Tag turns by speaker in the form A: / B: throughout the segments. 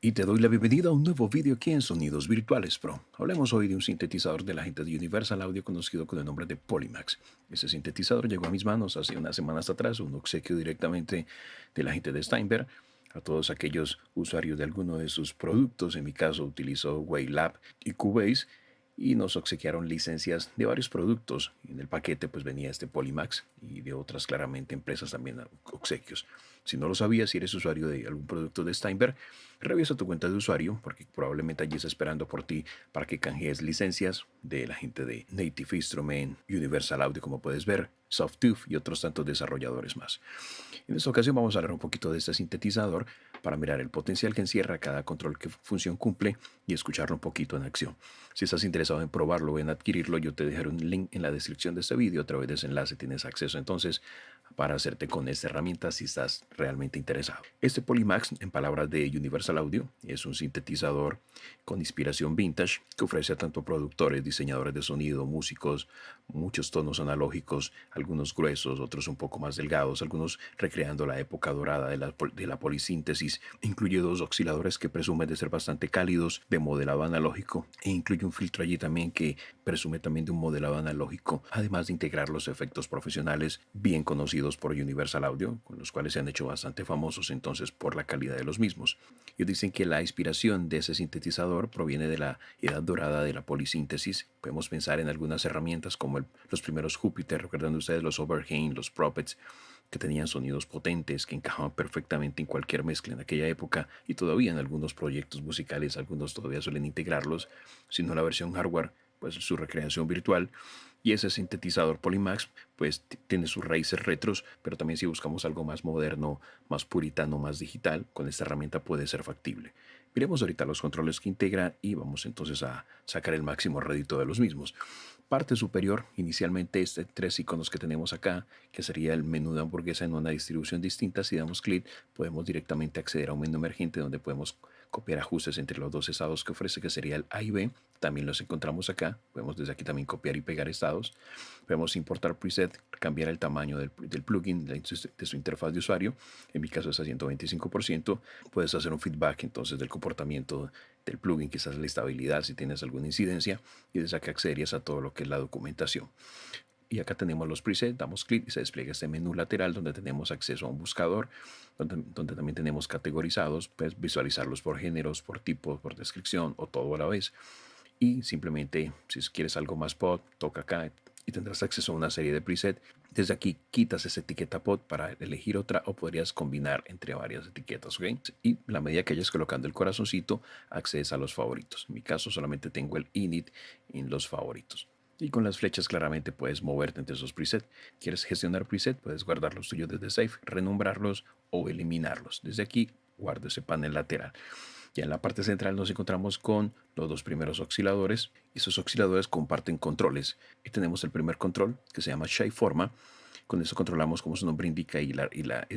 A: Y te doy la bienvenida a un nuevo vídeo aquí en Sonidos Virtuales Pro. Hablemos hoy de un sintetizador de la gente de Universal Audio conocido con el nombre de Polymax. Ese sintetizador llegó a mis manos hace unas semanas atrás, un obsequio directamente de la gente de Steinberg a todos aquellos usuarios de alguno de sus productos. En mi caso utilizó Wavelab y Cubase y nos obsequiaron licencias de varios productos. En el paquete pues venía este Polymax y de otras claramente empresas también obsequios. Si no lo sabías, si eres usuario de algún producto de Steinberg, revisa tu cuenta de usuario porque probablemente allí está esperando por ti para que canjees licencias de la gente de Native Instrument, Universal Audio, como puedes ver, Softtube y otros tantos desarrolladores más. En esta ocasión vamos a hablar un poquito de este sintetizador para mirar el potencial que encierra cada control que función cumple y escucharlo un poquito en acción. Si estás interesado en probarlo o en adquirirlo, yo te dejaré un link en la descripción de este vídeo. A través de ese enlace tienes acceso entonces para hacerte con esta herramienta si estás realmente interesado. Este Polymax, en palabras de Universal Audio, es un sintetizador con inspiración vintage que ofrece a tanto productores, diseñadores de sonido, músicos, muchos tonos analógicos, algunos gruesos, otros un poco más delgados, algunos recreando la época dorada de la polisíntesis. Incluye dos osciladores que presumen de ser bastante cálidos, de modelado analógico, e incluye un filtro allí también que presume también de un modelado analógico, además de integrar los efectos profesionales bien conocidos por Universal Audio, con los cuales se han hecho bastante famosos entonces por la calidad de los mismos. Ellos dicen que la inspiración de ese sintetizador proviene de la edad dorada de la polisíntesis. Podemos pensar en algunas herramientas como los primeros Jupiter, recordando ustedes los Oberheim, los Propets, que tenían sonidos potentes, que encajaban perfectamente en cualquier mezcla en aquella época y todavía en algunos proyectos musicales, algunos todavía suelen integrarlos, sino la versión hardware, pues su recreación virtual. Y ese sintetizador Polymax pues tiene sus raíces retros, pero también si buscamos algo más moderno, más puritano, más digital, con esta herramienta puede ser factible. Miremos ahorita los controles que integra y vamos entonces a sacar el máximo rédito de los mismos. Parte superior, inicialmente tres iconos que tenemos acá, que sería el menú de hamburguesa en una distribución distinta. Si damos clic, podemos directamente acceder a un menú emergente donde podemos copiar ajustes entre los dos estados que ofrece, que sería el A y B. También los encontramos acá. Podemos desde aquí también copiar y pegar estados. Podemos importar preset, cambiar el tamaño del plugin, de su interfaz de usuario. En mi caso es a 125%. Puedes hacer un feedback entonces del comportamiento del plugin, quizás la estabilidad, si tienes alguna incidencia. Y desde acá accederías a todo lo que es la documentación. Y acá tenemos los presets, damos clic y se despliega este menú lateral donde tenemos acceso a un buscador, donde también tenemos categorizados, pues visualizarlos por géneros, por tipos, por descripción o todo a la vez. Y simplemente, si quieres algo más pod, toca acá y tendrás acceso a una serie de presets. Desde aquí quitas esa etiqueta pod para elegir otra o podrías combinar entre varias etiquetas, ¿ok? Y la medida que hayas colocando el corazoncito, accedes a los favoritos. En mi caso solamente tengo el init en los favoritos. Y con las flechas claramente puedes moverte entre esos presets. ¿Quieres gestionar preset? Puedes guardar los tuyos desde Save, renombrarlos o eliminarlos. Desde aquí guardo ese panel lateral. Ya en la parte central nos encontramos con los dos primeros osciladores. Esos osciladores comparten controles. Y tenemos el primer control que se llama Shapeforma. Con eso controlamos, como su nombre indica y la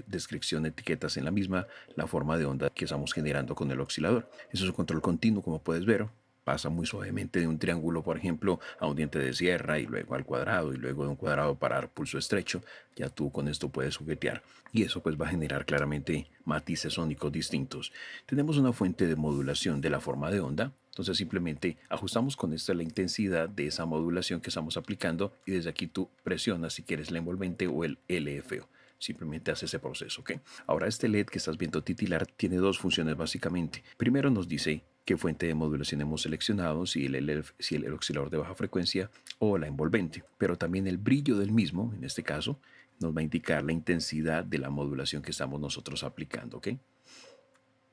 A: descripción de etiquetas en la misma, la forma de onda que estamos generando con el oscilador. Eso es un control continuo, como puedes ver. Pasa muy suavemente de un triángulo, por ejemplo, a un diente de sierra y luego al cuadrado y luego de un cuadrado para dar pulso estrecho. Ya tú con esto puedes juguetear y eso pues va a generar claramente matices sónicos distintos. Tenemos una fuente de modulación de la forma de onda. Entonces simplemente ajustamos con esta la intensidad de esa modulación que estamos aplicando y desde aquí tú presionas si quieres la envolvente o el LFO. Simplemente hace ese proceso, ¿ok? Ahora este LED que estás viendo titilar tiene dos funciones básicamente. Primero nos dice qué fuente de modulación hemos seleccionado, si el oscilador de baja frecuencia o la envolvente, pero también el brillo del mismo, en este caso, nos va a indicar la intensidad de la modulación que estamos nosotros aplicando, ¿ok?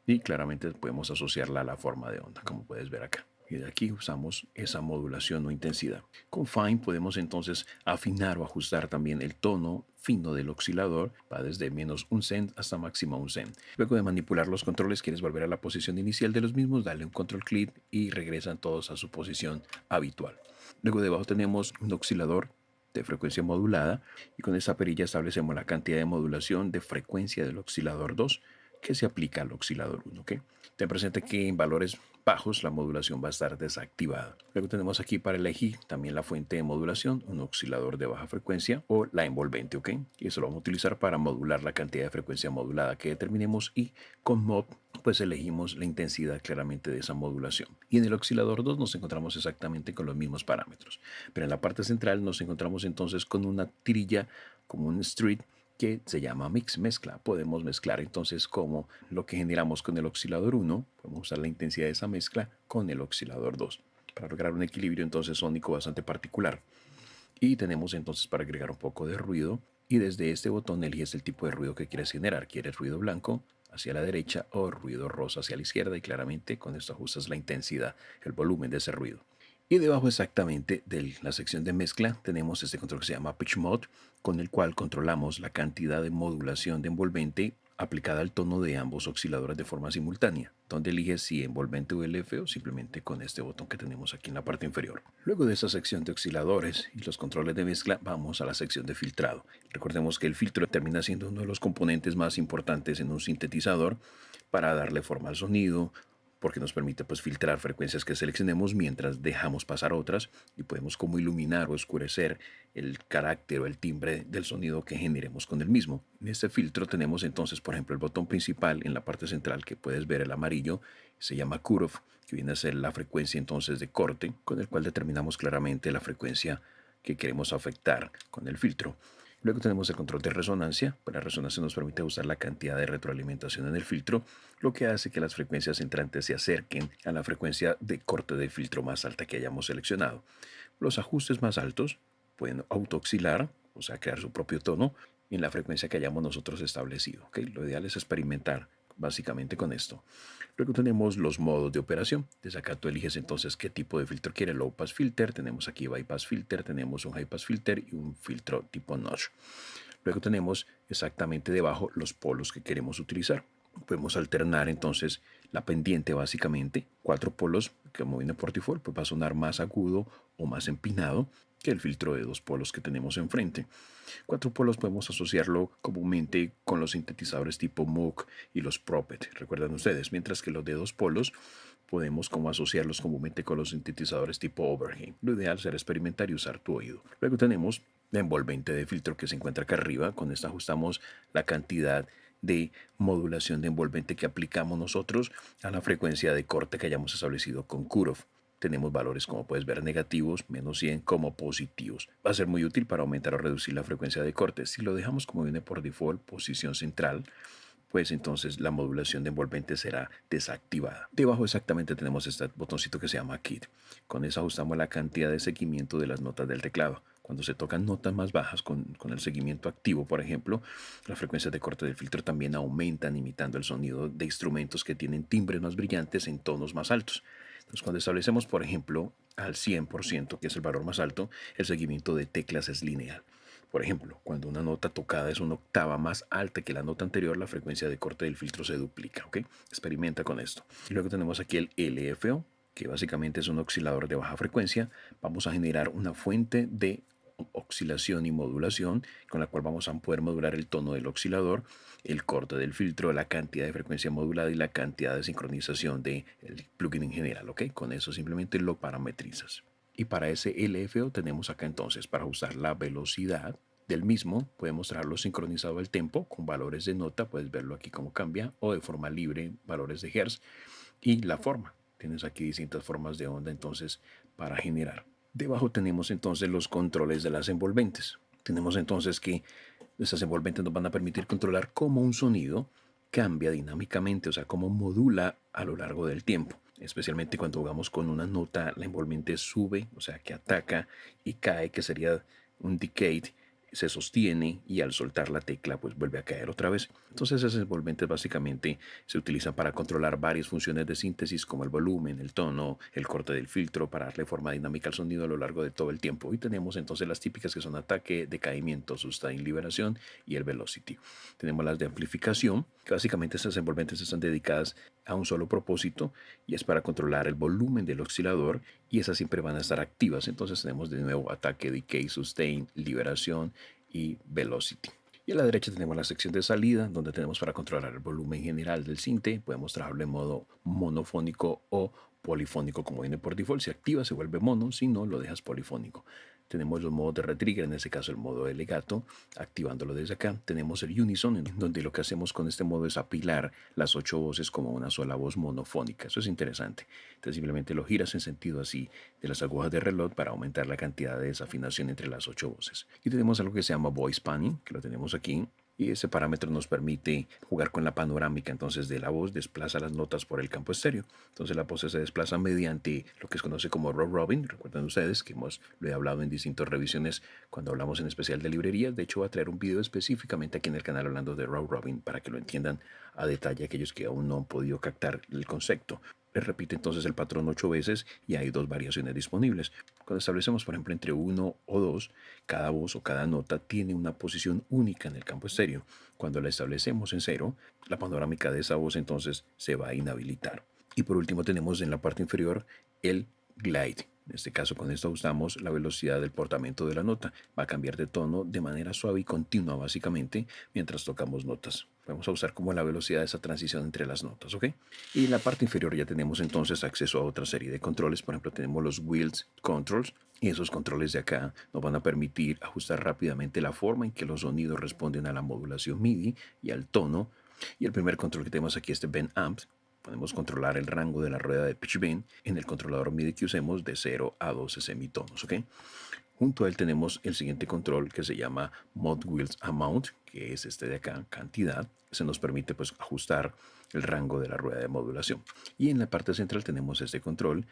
A: Y claramente podemos asociarla a la forma de onda, como puedes ver acá. Y de aquí usamos esa modulación o intensidad. Con Fine podemos entonces afinar o ajustar también el tono fino del oscilador, va desde menos un cent hasta máximo un cent. Luego de manipular los controles, quieres volver a la posición inicial de los mismos, dale un control clic y regresan todos a su posición habitual. Luego debajo tenemos un oscilador de frecuencia modulada y con esta perilla establecemos la cantidad de modulación de frecuencia del oscilador 2 que se aplica al oscilador 1. ¿Okay? Ten presente que en valores bajos la modulación va a estar desactivada. Luego tenemos aquí para elegir también la fuente de modulación, un oscilador de baja frecuencia o la envolvente. ¿Ok? Y eso lo vamos a utilizar para modular la cantidad de frecuencia modulada que determinemos y con mod pues elegimos la intensidad claramente de esa modulación. Y en el oscilador 2 nos encontramos exactamente con los mismos parámetros. Pero en la parte central nos encontramos entonces con una tirilla, como un street, que se llama mezcla. Podemos mezclar entonces como lo que generamos con el oscilador 1, podemos usar la intensidad de esa mezcla con el oscilador 2 para lograr un equilibrio entonces sónico bastante particular. Y tenemos entonces para agregar un poco de ruido y desde este botón eliges el tipo de ruido que quieres generar. ¿Quieres ruido blanco hacia la derecha o ruido rosa hacia la izquierda? Y claramente con esto ajustas la intensidad, el volumen de ese ruido. Y debajo exactamente de la sección de mezcla tenemos este control que se llama Pitch Mode, con el cual controlamos la cantidad de modulación de envolvente aplicada al tono de ambos osciladores de forma simultánea, donde eliges si envolvente o LF o simplemente con este botón que tenemos aquí en la parte inferior. Luego de esta sección de osciladores y los controles de mezcla, vamos a la sección de filtrado. Recordemos que el filtro termina siendo uno de los componentes más importantes en un sintetizador para darle forma al sonido, porque nos permite pues filtrar frecuencias que seleccionemos mientras dejamos pasar otras y podemos como iluminar o oscurecer el carácter o el timbre del sonido que generemos con el mismo. En este filtro tenemos entonces por ejemplo el botón principal en la parte central que puedes ver el amarillo, se llama cutoff, que viene a ser la frecuencia entonces de corte con el cual determinamos claramente la frecuencia que queremos afectar con el filtro. Luego tenemos el control de resonancia. La resonancia nos permite usar la cantidad de retroalimentación en el filtro, lo que hace que las frecuencias entrantes se acerquen a la frecuencia de corte del filtro más alta que hayamos seleccionado. Los ajustes más altos pueden autooscilar, o sea, crear su propio tono en la frecuencia que hayamos nosotros establecido. ¿Okay? Lo ideal es experimentar básicamente con esto. Luego tenemos los modos de operación. Desde acá tú eliges entonces qué tipo de filtro quieres. Low pass filter, tenemos aquí bypass filter, tenemos un high pass filter y un filtro tipo notch. Luego tenemos exactamente debajo los polos que queremos utilizar. Podemos alternar entonces la pendiente básicamente. 4 polos, como viene por default, pues va a sonar más agudo o más empinado que el filtro de 2 polos que tenemos enfrente. 4 polos podemos asociarlo comúnmente con los sintetizadores tipo Moog y los Prophet, recuerdan ustedes, mientras que los de 2 polos podemos como asociarlos comúnmente con los sintetizadores tipo Overheim. Lo ideal será experimentar y usar tu oído. Luego tenemos la envolvente de filtro que se encuentra acá arriba. Con esta ajustamos la cantidad de modulación de envolvente que aplicamos nosotros a la frecuencia de corte que hayamos establecido con cutoff. Tenemos valores como puedes ver negativos, menos 100 como positivos. Va a ser muy útil para aumentar o reducir la frecuencia de corte. Si lo dejamos como viene por default, posición central, pues entonces la modulación de envolvente será desactivada. Debajo exactamente tenemos este botoncito que se llama Kit. Con eso ajustamos la cantidad de seguimiento de las notas del teclado. Cuando se tocan notas más bajas con el seguimiento activo, por ejemplo, las frecuencias de corte del filtro también aumentan imitando el sonido de instrumentos que tienen timbres más brillantes en tonos más altos. Entonces, cuando establecemos, por ejemplo, al 100%, que es el valor más alto, el seguimiento de teclas es lineal. Por ejemplo, cuando una nota tocada es una octava más alta que la nota anterior, la frecuencia de corte del filtro se duplica. ¿Okay? Experimenta con esto. Y luego tenemos aquí el LFO, que básicamente es un oscilador de baja frecuencia. Vamos a generar una fuente de oscilación y modulación con la cual vamos a poder modular el tono del oscilador, el corte del filtro, la cantidad de frecuencia modulada y la cantidad de sincronización del plugin en general. ¿Okay? Con eso simplemente lo parametrizas. Y para ese LFO tenemos acá entonces para usar la velocidad del mismo, podemos mostrarlo sincronizado al tempo con valores de nota, puedes verlo aquí cómo cambia, o de forma libre, valores de hertz, y la forma. Tienes aquí distintas formas de onda entonces para generar. Debajo tenemos entonces los controles de las envolventes. Tenemos entonces que estas envolventes nos van a permitir controlar cómo un sonido cambia dinámicamente, o sea, cómo modula a lo largo del tiempo. Especialmente cuando jugamos con una nota, la envolvente sube, o sea, que ataca y cae, que sería un decay, se sostiene y al soltar la tecla pues vuelve a caer otra vez. Entonces esas envolventes básicamente se utilizan para controlar varias funciones de síntesis como el volumen, el tono, el corte del filtro para darle forma dinámica al sonido a lo largo de todo el tiempo. Y tenemos entonces las típicas que son ataque, decaimiento, sustain, liberación y el velocity. Tenemos las de amplificación, que básicamente estas envolventes están dedicadas a un solo propósito y es para controlar el volumen del oscilador y esas siempre van a estar activas. Entonces tenemos de nuevo ataque, decay, sustain, liberación y velocity. Y a la derecha tenemos la sección de salida, donde tenemos para controlar el volumen general del sinte. Podemos trabajarlo en modo monofónico o polifónico, como viene por default. Si activa, se vuelve mono, si no, lo dejas polifónico. Tenemos los modos de retrigger, en este caso el modo de legato, activándolo desde acá. Tenemos el unison, en donde lo que hacemos con este modo es apilar las 8 voces como una sola voz monofónica. Eso es interesante. Entonces simplemente lo giras en sentido así de las agujas de reloj para aumentar la cantidad de desafinación entre las 8 voces. Y tenemos algo que se llama voice panning, que lo tenemos aquí. Y ese parámetro nos permite jugar con la panorámica entonces de la voz, desplaza las notas por el campo estéreo. Entonces la voz se desplaza mediante lo que se conoce como row robin. Recuerden ustedes que lo he hablado en distintas revisiones cuando hablamos en especial de librerías. De hecho, voy a traer un video específicamente aquí en el canal hablando de row robin para que lo entiendan a detalle aquellos que aún no han podido captar el concepto. Repite entonces el patrón 8 veces y hay 2 variaciones disponibles. Cuando establecemos, por ejemplo, entre 1 o 2, cada voz o cada nota tiene una posición única en el campo estéreo. Cuando la establecemos en 0, la panorámica de esa voz entonces se va a inhabilitar. Y por último tenemos en la parte inferior el glide. En este caso, con esto ajustamos la velocidad del portamiento de la nota. Va a cambiar de tono de manera suave y continua, básicamente, mientras tocamos notas. Vamos a usar como la velocidad de esa transición entre las notas, ¿ok? Y en la parte inferior ya tenemos entonces acceso a otra serie de controles. Por ejemplo, tenemos los Wheels Controls. Y esos controles de acá nos van a permitir ajustar rápidamente la forma en que los sonidos responden a la modulación MIDI y al tono. Y el primer control que tenemos aquí es de Bend Amp. Podemos controlar el rango de la rueda de pitch bend en el controlador MIDI que usemos de 0 a 12 semitonos, ¿ok? Junto a él tenemos el siguiente control que se llama Mod Wheels Amount, que es este de acá, cantidad. Se nos permite pues ajustar el rango de la rueda de modulación. Y en la parte central tenemos este control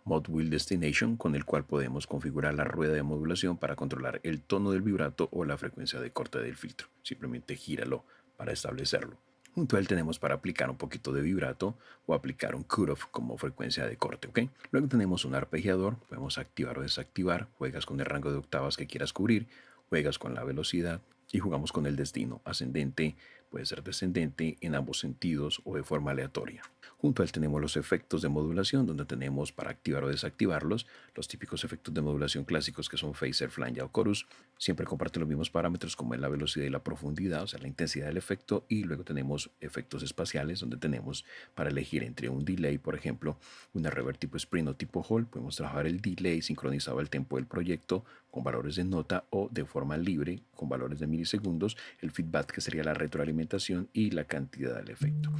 A: Mod Wheel Destination, con el cual podemos configurar la rueda de modulación para controlar el tono del vibrato o la frecuencia de corte del filtro. Simplemente gíralo para establecerlo. Junto a él tenemos para aplicar un poquito de vibrato o aplicar un cutoff como frecuencia de corte, ¿ok? Luego tenemos un arpegiador, podemos activar o desactivar, juegas con el rango de octavas que quieras cubrir, juegas con la velocidad y jugamos con el destino, ascendente, puede ser descendente en ambos sentidos o de forma aleatoria. Junto a él tenemos los efectos de modulación, donde tenemos para activar o desactivarlos los típicos efectos de modulación clásicos que son phaser, flange o chorus. Siempre comparten los mismos parámetros como es la velocidad y la profundidad, o sea, la intensidad del efecto. Y luego tenemos efectos espaciales, donde tenemos para elegir entre un delay, por ejemplo, una reverb tipo sprint o tipo hall. Podemos trabajar el delay sincronizado al tempo del proyecto con valores de nota o de forma libre con valores de milisegundos, el feedback que sería la retroalimentación y la cantidad del efecto.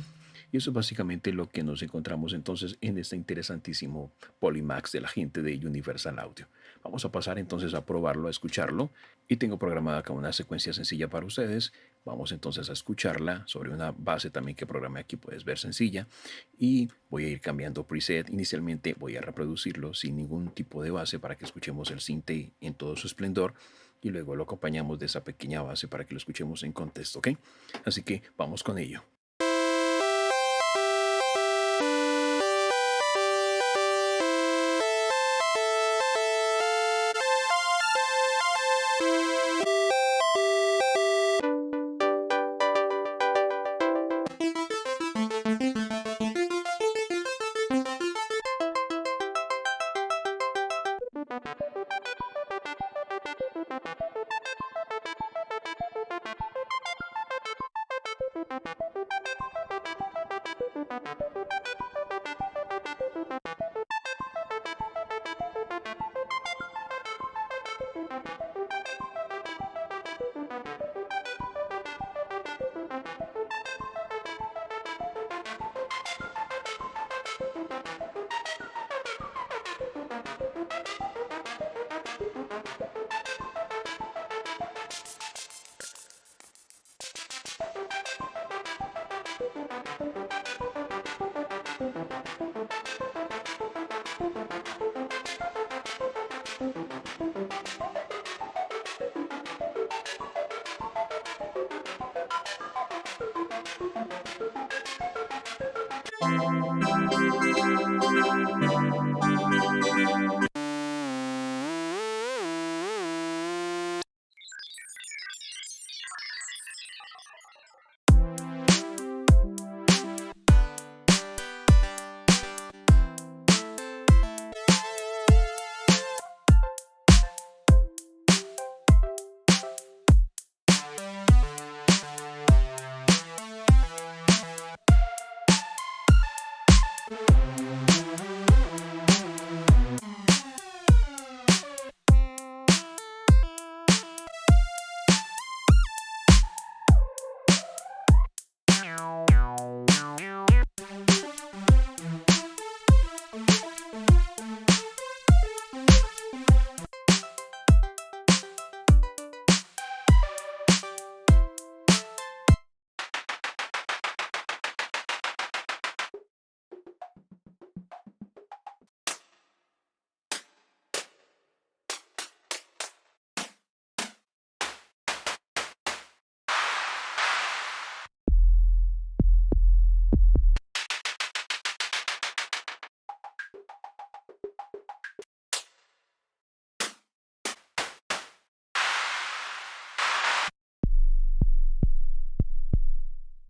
A: Y eso es básicamente lo que nos encontramos entonces en este interesantísimo Polymax de la gente de Universal Audio. Vamos a pasar entonces a probarlo, a escucharlo. Y tengo programada acá una secuencia sencilla para ustedes. Vamos entonces a escucharla sobre una base también que programé aquí, puedes ver sencilla. Y voy a ir cambiando preset. Inicialmente voy a reproducirlo sin ningún tipo de base para que escuchemos el synth en todo su esplendor. Y luego lo acompañamos de esa pequeña base para que lo escuchemos en contexto, ¿ok? Así que vamos con ello.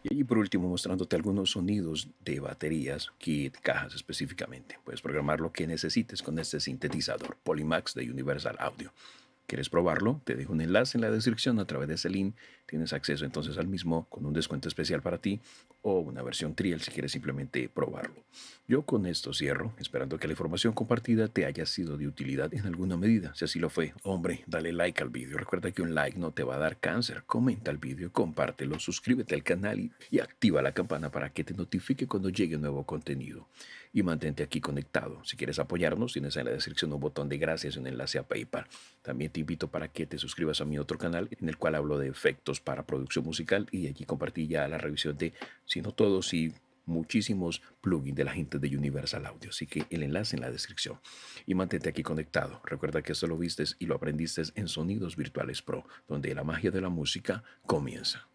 A: Y allí por último mostrándote algunos sonidos de baterías, kit, cajas específicamente. Puedes programar lo que necesites con este sintetizador Polymax de Universal Audio. ¿Quieres probarlo? Te dejo un enlace en la descripción. A través de ese link tienes acceso entonces al mismo con un descuento especial para ti o una versión trial si quieres simplemente probarlo. Yo con esto cierro, esperando que la información compartida te haya sido de utilidad en alguna medida. Si así lo fue, hombre, dale like al vídeo. Recuerda que un like no te va a dar cáncer. Comenta el vídeo, compártelo, suscríbete al canal y activa la campana para que te notifique cuando llegue nuevo contenido. Y mantente aquí conectado. Si quieres apoyarnos, tienes en la descripción un botón de gracias y un enlace a PayPal. También te invito para que te suscribas a mi otro canal en el cual hablo de efectos para producción musical y allí compartí ya la revisión de, si no todos, y muchísimos plugins de la gente de Universal Audio. Así que el enlace en la descripción. Y mantente aquí conectado. Recuerda que esto lo vistes y lo aprendiste en Sonidos Virtuales Pro, donde la magia de la música comienza.